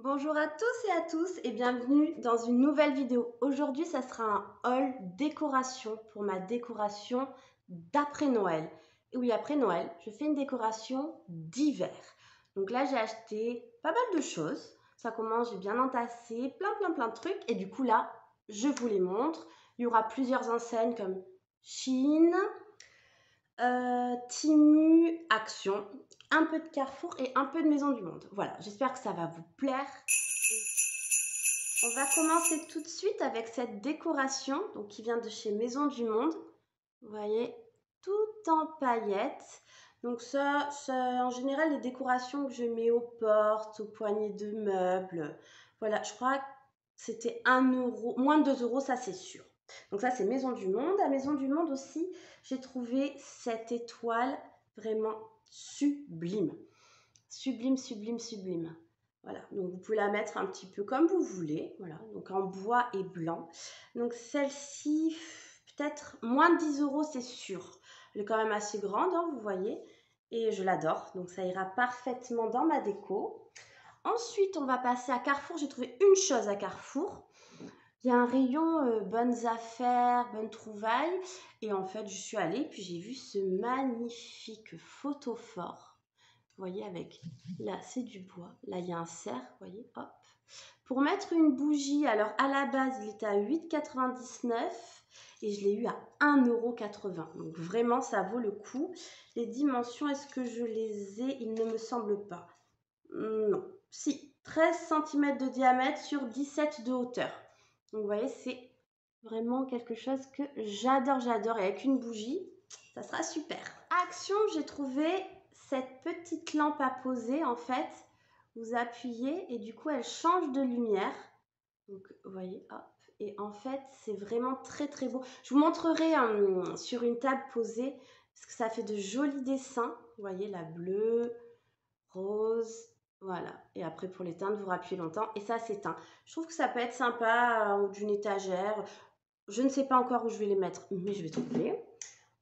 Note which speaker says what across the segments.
Speaker 1: Bonjour à tous et à tous et bienvenue dans une nouvelle vidéo. Aujourd'hui, ça sera un haul décoration pour ma décoration d'après Noël. Et oui, après Noël, je fais une décoration d'hiver. Donc là, j'ai acheté pas mal de choses. Ça commence, j'ai bien entassé, plein de trucs. Et du coup, là, je vous les montre. Il y aura plusieurs enseignes comme Shein, Temu, Action, un peu de Carrefour et un peu de Maison du Monde. Voilà, j'espère que ça va vous plaire. On va commencer tout de suite avec cette décoration donc, qui vient de chez Maison du Monde. Vous voyez, tout en paillettes. Donc ça, en général, les décorations que je mets aux portes, aux poignées de meubles. Voilà, je crois que c'était 1 euro, moins de 2 euros, ça c'est sûr. Donc ça, c'est Maison du Monde. À Maison du Monde aussi, j'ai trouvé cette étoile vraiment sublime. Sublime. Voilà, donc vous pouvez la mettre un petit peu comme vous voulez. Voilà, donc en bois et blanc. Donc celle-ci, peut-être moins de 10 euros, c'est sûr. Elle est quand même assez grande, hein, vous voyez. Et je l'adore, donc ça ira parfaitement dans ma déco. Ensuite, on va passer à Carrefour. J'ai trouvé une chose à Carrefour. Il y a un rayon bonnes affaires, bonnes trouvailles. Et en fait, je suis allée, puis j'ai vu ce magnifique photophore. Vous voyez, avec là, c'est du bois. Là, il y a un cerf, vous voyez, hop. Pour mettre une bougie, alors à la base, il était à 8,99 et je l'ai eu à 1,80 €. Donc vraiment, ça vaut le coup. Les dimensions, est-ce que je les ai? Il ne me semble pas. Non. Si, 13 cm de diamètre sur 17 de hauteur. Donc vous voyez, c'est vraiment quelque chose que j'adore. Et avec une bougie, ça sera super. Action, j'ai trouvé cette petite lampe à poser. En fait, vous appuyez et du coup, elle change de lumière. Donc, vous voyez, hop. Et en fait, c'est vraiment très beau. Je vous montrerai sur une table posée parce que ça fait de jolis dessins. Vous voyez, la bleue, rose, voilà. Et après, pour l'éteindre, vous rappuyez longtemps et ça s'éteint. Je trouve que ça peut être sympa ou d'une étagère. Je ne sais pas encore où je vais les mettre, mais je vais trouver.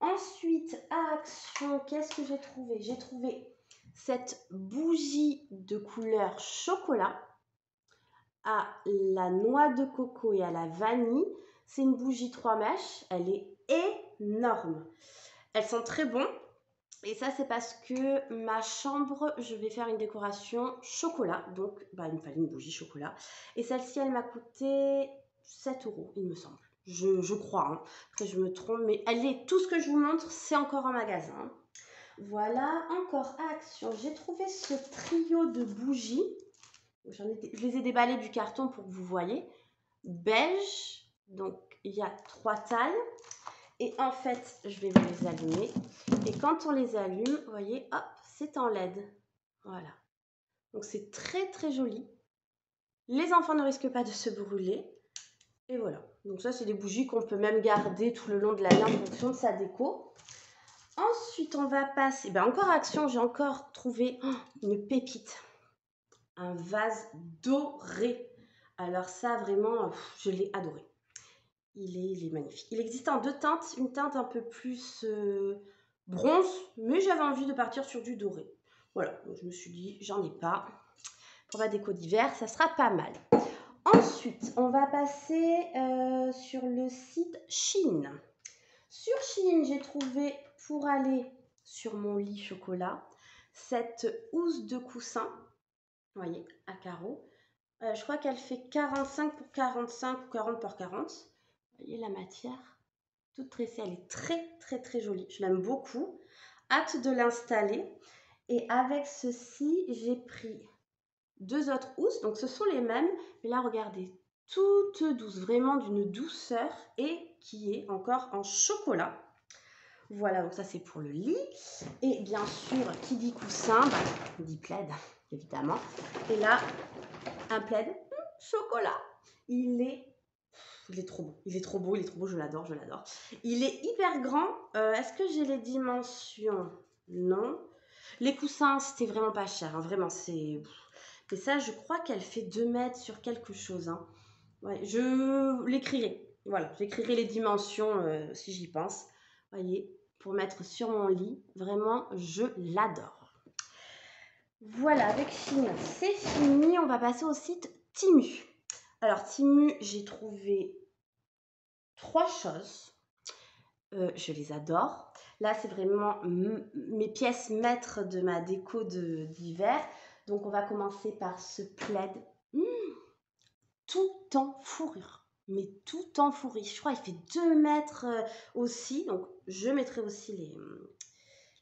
Speaker 1: Ensuite, à Action, qu'est-ce que j'ai trouvé? J'ai trouvé cette bougie de couleur chocolat à la noix de coco et à la vanille. C'est une bougie 3 mèches. Elle est énorme. Elles sont très bonnes. Et ça, c'est parce que ma chambre, je vais faire une décoration chocolat. Donc, il me fallait une bougie chocolat. Et celle-ci, elle m'a coûté 7 euros, il me semble. Je crois. Hein. Après, je me trompe. Mais tout ce que je vous montre, c'est encore en magasin. Voilà, encore à Action. J'ai trouvé ce trio de bougies. Je les ai déballées du carton pour que vous voyez. Beige. Donc, il y a 3 tailles. Et en fait, je vais vous les allumer. Et quand on les allume, vous voyez, hop, c'est en LED. Voilà. Donc c'est très joli. Les enfants ne risquent pas de se brûler. Et voilà. Donc ça, c'est des bougies qu'on peut même garder tout le long de l'année en fonction de sa déco. Ensuite, on va passer... encore Action, j'ai encore trouvé une pépite. Un vase doré. Alors ça, vraiment, je l'ai adoré. Il est magnifique. Il existe en 2 teintes, une teinte un peu plus bronze, mais j'avais envie de partir sur du doré. Voilà, donc je me suis dit, j'en ai pas. Pour la déco d'hiver, ça sera pas mal. Ensuite, on va passer sur le site Shein. Sur Shein, j'ai trouvé, pour aller sur mon lit chocolat, cette housse de coussin, vous voyez, à carreaux. Je crois qu'elle fait 45 pour 45 ou 40 par 40. Vous voyez la matière toute tressée, elle est très jolie. Je l'aime beaucoup. Hâte de l'installer. Et avec ceci, j'ai pris 2 autres housses. Donc ce sont les mêmes. Mais là, regardez, toute douce, vraiment d'une douceur et qui est encore en chocolat. Voilà, donc ça c'est pour le lit. Et bien sûr, qui dit coussin, dit plaid, évidemment. Et là, un plaid chocolat. Il est trop beau, je l'adore. Il est hyper grand. Est-ce que j'ai les dimensions? Non. Les coussins, c'était vraiment pas cher, hein. Vraiment, c'est... Et ça, je crois qu'elle fait 2 mètres sur quelque chose. Hein. Ouais, je l'écrirai. Voilà, j'écrirai les dimensions si j'y pense. Vous voyez, pour mettre sur mon lit. Vraiment, je l'adore. Voilà, avec Shein, c'est fini. On on va passer au site Temu. Alors Temu, j'ai trouvé 3 choses. Je les adore. Là, c'est vraiment mes pièces maîtres de ma déco d'hiver. Donc, on va commencer par ce plaid. Tout en fourrure. Mais tout en fourrure. Je crois qu'il fait 2 mètres aussi. Donc, je mettrai aussi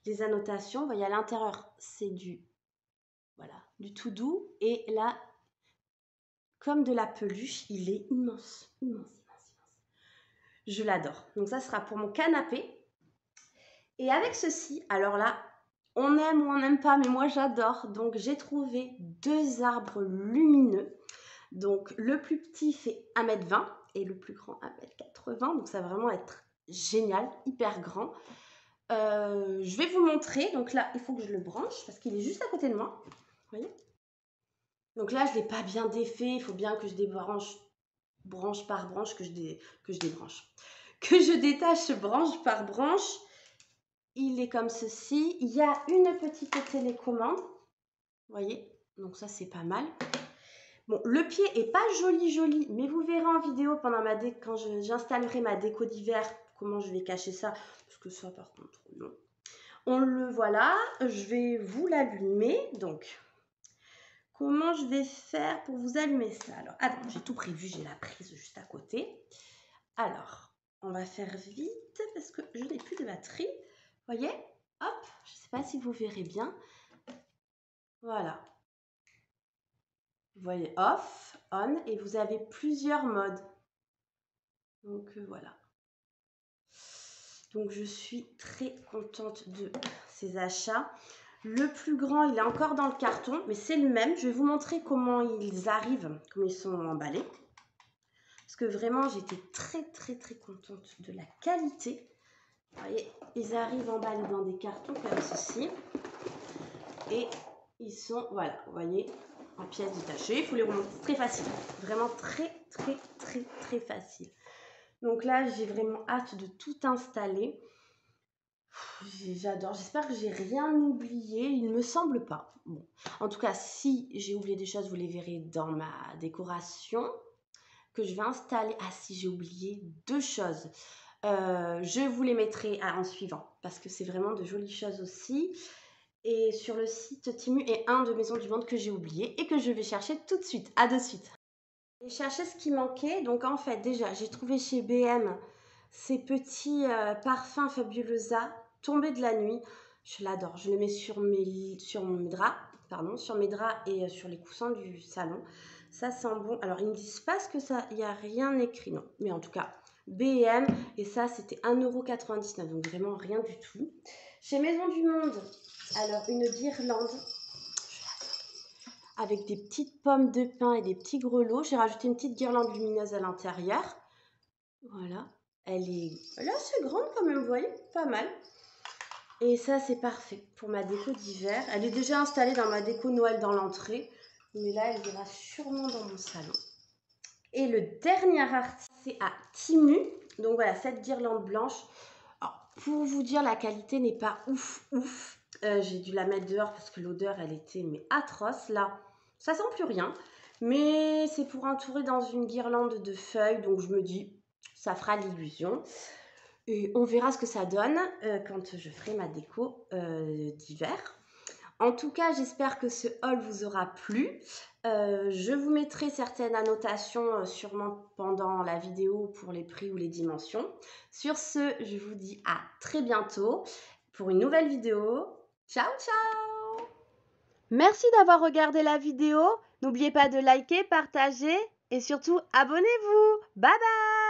Speaker 1: les annotations. Vous voyez, à l'intérieur, c'est du tout doux. Et là, comme de la peluche, il est immense. Immense. Je l'adore. Donc, ça sera pour mon canapé. Et avec ceci, alors là, on aime ou on n'aime pas, mais moi j'adore. Donc j'ai trouvé 2 arbres lumineux. Donc le plus petit fait 1,20 m et le plus grand 1,80 m. Donc ça va vraiment être génial, hyper grand. Je vais vous montrer. Donc là, il faut que je le branche parce qu'il est juste à côté de moi. Vous voyez? Donc là, je ne l'ai pas bien défait. Il faut bien que je débranche branche par branche, que je débranche. Que je détache branche par branche. Il est comme ceci. Il y a une petite télécommande. Vous voyez? Donc ça, c'est pas mal. Bon, le pied est pas joli, mais vous verrez en vidéo pendant quand j'installerai ma déco d'hiver, comment je vais cacher ça. Parce que ça, par contre, non. On le voilà. Je vais vous l'allumer. Donc, comment je vais faire pour vous allumer ça? Alors, attends, j'ai tout prévu. J'ai la prise juste à côté. Alors, on va faire vite parce que je n'ai plus de batterie. Vous voyez? Hop, je ne sais pas si vous verrez bien. Voilà. Vous voyez off, on, et vous avez plusieurs modes. Donc voilà. Donc je suis très contente de ces achats. Le plus grand, il est encore dans le carton, mais c'est le même. Je vais vous montrer comment ils arrivent, comment ils sont emballés. Parce que vraiment, j'étais très contente de la qualité. Vous voyez, ils arrivent emballés dans des cartons comme ceci. Et ils sont, voilà, vous voyez, en pièces détachées. Il faut les remonter, c'est très facile. Vraiment très facile. Donc là, j'ai vraiment hâte de tout installer. J'adore. J'espère que j'ai rien oublié. Il ne me semble pas. Bon. En tout cas, si j'ai oublié des choses, vous les verrez dans ma décoration que je vais installer. Ah si, j'ai oublié 2 choses. Je vous les mettrai en suivant parce que c'est vraiment de jolies choses aussi. Et sur le site Temu est un de Maison du Monde que j'ai oublié et que je vais chercher tout de suite. À de suite. J'ai cherché ce qui manquait. Donc en fait, déjà, j'ai trouvé chez BM ces petits parfums Fabulosa tombés de la nuit. Je l'adore. Je les mets sur mes draps, sur mes draps et sur les coussins du salon. Ça sent bon. Alors ils ne disent pas ce que ça, il n'y a rien écrit, non. Mais en tout cas, BM, et ça c'était 1,99 €, donc vraiment rien du tout. Chez Maison du Monde, alors une guirlande avec des petites pommes de pin et des petits grelots. J'ai rajouté une petite guirlande lumineuse à l'intérieur. Voilà, elle est assez grande quand même, vous voyez, pas mal. Et ça, c'est parfait pour ma déco d'hiver. Elle est déjà installée dans ma déco Noël dans l'entrée, mais là, elle ira sûrement dans mon salon. Et le dernier article, c'est à Temu. Donc voilà, cette guirlande blanche. Alors, pour vous dire, la qualité n'est pas ouf. J'ai dû la mettre dehors parce que l'odeur, elle était atroce. Là, ça sent plus rien. Mais c'est pour entourer dans une guirlande de feuilles. Donc je me dis, ça fera l'illusion. Et on verra ce que ça donne quand je ferai ma déco d'hiver. En tout cas, j'espère que ce haul vous aura plu. Je vous mettrai certaines annotations sûrement pendant la vidéo pour les prix ou les dimensions. Sur ce, je vous dis à très bientôt pour une nouvelle vidéo. Ciao, ciao! Merci d'avoir regardé la vidéo. N'oubliez pas de liker, partager et surtout abonnez-vous. Bye bye!